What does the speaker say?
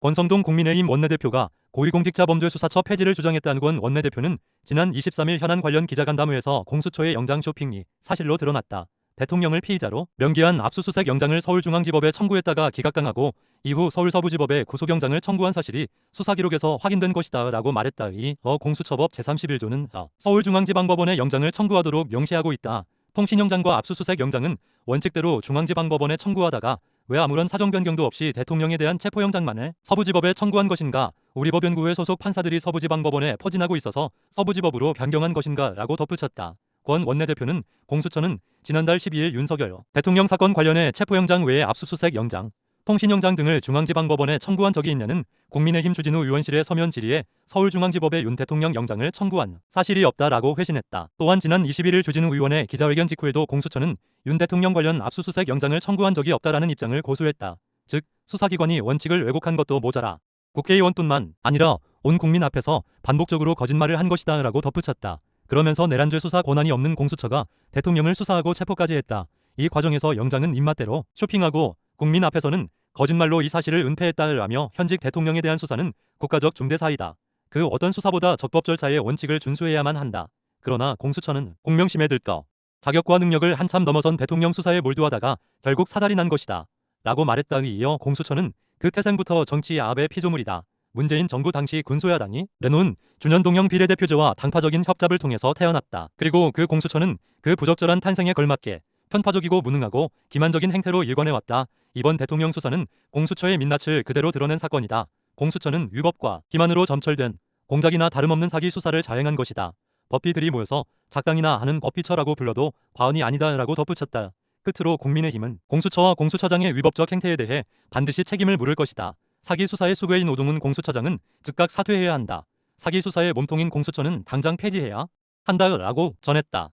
권성동 국민의힘 원내대표가 고위공직자범죄수사처 폐지를 주장했다는 권 원내대표는 지난 23일 현안 관련 기자간담회에서 공수처의 영장 쇼핑이 사실로 드러났다. 대통령을 피의자로 명기한 압수수색 영장을 서울중앙지법에 청구했다가 기각당하고 이후 서울서부지법에 구속영장을 청구한 사실이 수사기록에서 확인된 것이다 라고 말했다. 이어 공수처법 제31조는 서울중앙지방법원에 영장을 청구하도록 명시하고 있다. 통신영장과 압수수색 영장은 원칙대로 중앙지방법원에 청구하다가 왜 아무런 사정 변경도 없이 대통령에 대한 체포영장만을 서부지법에 청구한 것인가? 우리 법연구회 소속 판사들이 서부지방법원에 포진하고 있어서 서부지법으로 변경한 것인가? 라고 덧붙였다. 권 원내대표는 공수처는 지난달 12일 윤석열 대통령 사건 관련해 체포영장 외에 압수수색 영장, 통신영장 등을 중앙지방법원에 청구한 적이 있냐는 국민의힘 주진우 의원실의 서면 질의에 서울중앙지법에 윤 대통령 영장을 청구한 사실이 없다라고 회신했다. 또한 지난 21일 주진우 의원의 기자회견 직후에도 공수처는 윤 대통령 관련 압수수색 영장을 청구한 적이 없다라는 입장을 고수했다. 즉 수사기관이 원칙을 왜곡한 것도 모자라 국회의원뿐만 아니라 온 국민 앞에서 반복적으로 거짓말을 한 것이다 라고 덧붙였다. 그러면서 내란죄 수사 권한이 없는 공수처가 대통령을 수사하고 체포까지 했다. 이 과정에서 영장은 입맛대로 쇼핑하고 국민 앞에서는 거짓말로 이 사실을 은폐했다라며 현직 대통령에 대한 수사는 국가적 중대사이다. 그 어떤 수사보다 적법 절차의 원칙을 준수해야만 한다. 그러나 공수처는 공명심에 들떠 자격과 능력을 한참 넘어선 대통령 수사에 몰두하다가 결국 사달이 난 것이다. 라고 말했다. 이어 공수처는 그 태생부터 정치 야합의 피조물이다. 문재인 정부 당시 군소야당이 내놓은 준연동형 비례대표제와 당파적인 협잡을 통해서 태어났다. 그리고 그 공수처는 그 부적절한 탄생에 걸맞게 편파적이고 무능하고 기만적인 행태로 일관해왔다. 이번 대통령 수사는 공수처의 민낯을 그대로 드러낸 사건이다. 공수처는 위법과 기만으로 점철된 공작이나 다름없는 사기 수사를 자행한 것이다. 법비들이 모여서 작당이나 하는 법비처라고 불러도 과언이 아니다라고 덧붙였다. 끝으로 국민의힘은 공수처와 공수처장의 위법적 행태에 대해 반드시 책임을 물을 것이다. 사기 수사의 수괴인 오동훈 공수처장은 즉각 사퇴해야 한다. 사기 수사의 몸통인 공수처는 당장 폐지해야 한다라고 전했다.